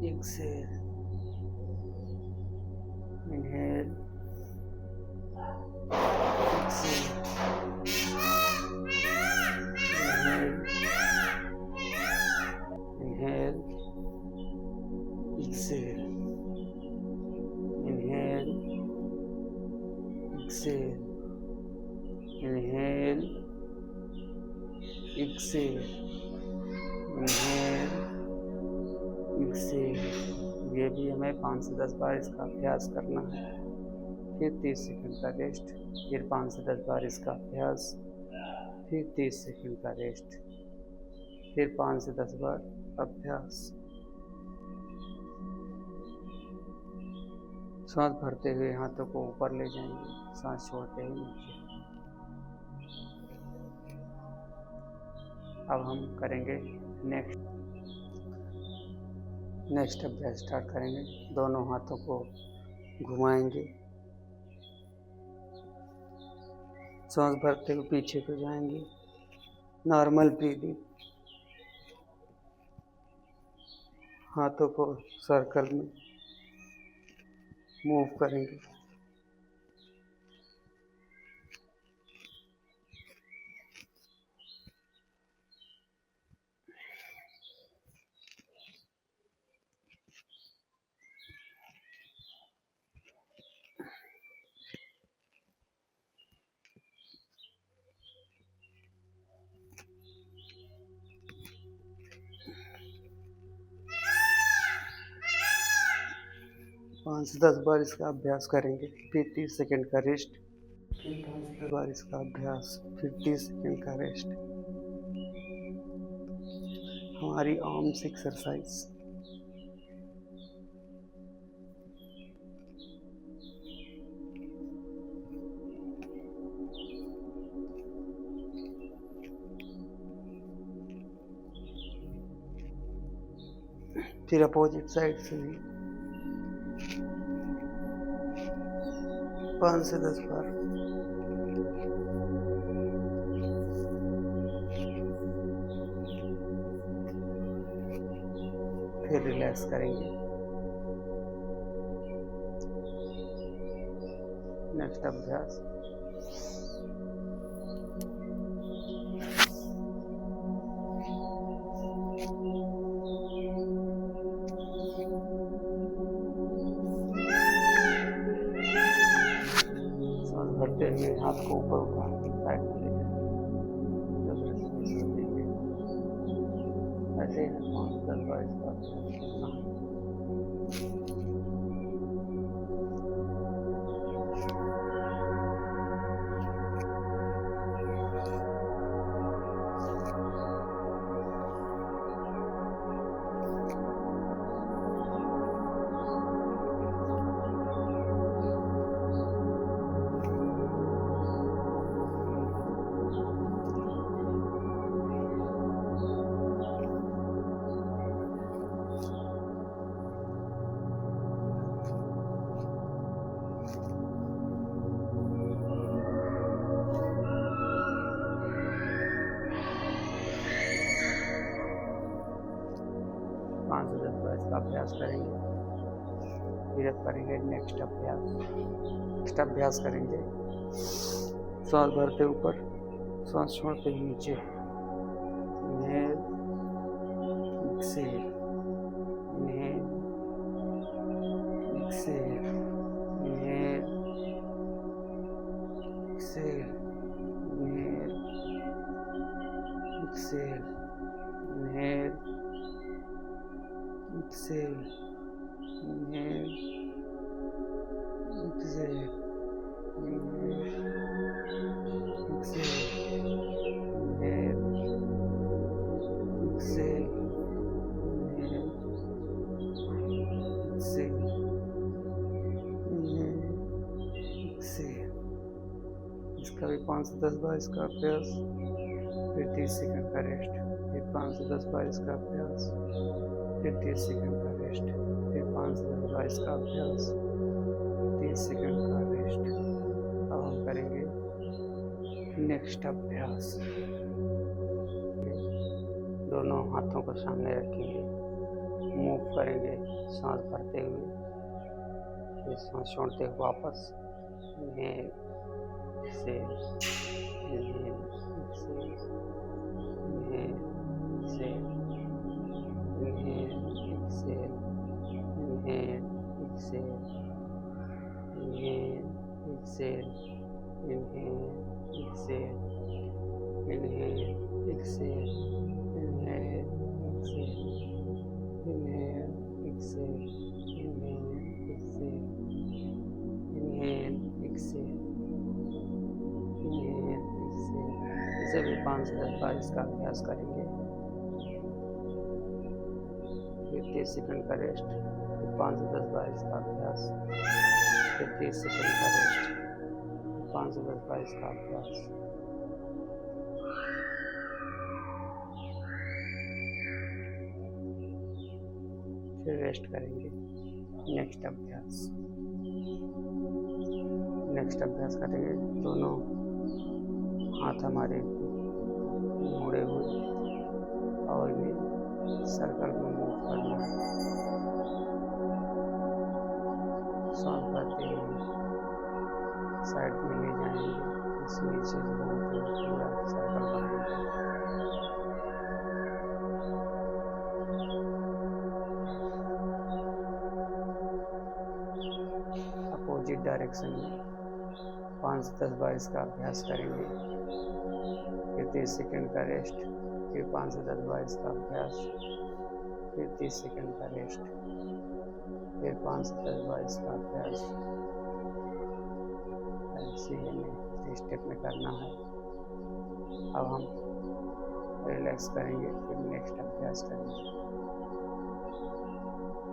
Excel, inhale, exhale, inhale, exhale, inhale, exhale, inhale, exhale, inhale, exhale. ये भी हमें 5 से 10 बार इसका अभ्यास करना है। फिर 30 सेकंड का रेस्ट, फिर 5 से 10 बार इसका अभ्यास, फिर 30 सेकंड का रेस्ट, फिर 5 से 10 बार अभ्यास। सांस भरते हुए हाथों को ऊपर ले जाएंगे, सांस छोड़ते हुए नीचे। अब हम करेंगे नेक्स्ट अभ्यास स्टार्ट करेंगे। दोनों हाथों को घुमाएंगे, सांस भरते हुए पीछे को जाएंगे, नॉर्मल ब्रीदिंग। हाथों को सर्कल में मूव करेंगे। पाँच से 10 बार इसका अभ्यास करेंगे, फिर 30 सेकंड का रेस्ट, फिर 5 से 10 बार इसका अभ्यास, फिर 30 सेकंड का रेस्ट। हमारी आर्म्स एक्सरसाइज। फिर अपोजिट साइड से भी 5 से 10 बार। फिर रिलैक्स करेंगे। नेक्स्ट अभ्यास। सांस भरते हुए हाथ को ऊपर उठा के साइड में ले जाएंगे। जब रेस्पिरेशन देंगे ऐसे ही 5 से 10 बार इसका अभ्यास करना है। पाँच से 10 बार इसका अभ्यास करेंगे। फिर अब करेंगे नेक्स्ट अभ्यास करेंगे। सांस भरते ऊपर, सांस छोड़ते ही नीचे। Inhale, exhale, inhale, exhale, inhale, exhale, inhale, exhale, inhale, exhale, inhale, exhale, inhale, exhale, inhale, exhale, inhale, exhale, inhale, exhale. इसका भी 5 से 10 बार इसका अभ्यास, फिर 30 सेकंड का रेस्ट, फिर 5 से 10 बार इसका अभ्यास, फिर 30 सेकंड का रेस्ट, फिर 5 से 10 बार इसका अभ्यास, 30 सेकंड का रेस्ट। अब हम करेंगे नेक्स्ट अभ्यास। दोनों हाथों को सामने रखेंगे, मूव करेंगे सांस भरते हुए, फिर सांस छोड़ते हुए वापस। Inhale exhale, inhale exhale, inhale exhale, inhale exhale, inhale exhale, inhale exhale, inhale exhale, inhale exhale, inhale exhale, inhale exhale, inhale exhale, inhale exhale, inhale Excel. इसे भी 5 से 10 बार इसका अभ्यास करेंगे। फिर 30 सेकंड का रेस्ट, फिर 5 से 10 बार इसका अभ्यास, फिर 30 सेकंड का रेस्ट, 5 से 10 बार इसका अभ्यास। फिर रेस्ट करेंगे। नेक्स्ट अभ्यास करेंगे। दोनों हाथ हमारे मुड़े हुए और ये सर्कल में मूव करना है। सांस भरते हुए साइड में ले जाएंगे, इस नीचे घूमते हुए पूरा सर्कल बनाएंगे। अपोजिट डायरेक्शन में 5 से 10 बार इसका अभ्यास करेंगे। फिर 30 सेकंड का रेस्ट, फिर 5 से 10 बार इसका अभ्यास, फिर 30 सेकंड का रेस्ट, फिर 5 से 10 बार इसका अभ्यास। ऐसे ही हमें 3 स्टेप में करना है। अब हम रिलैक्स करेंगे, फिर नेक्स्ट अभ्यास करेंगे।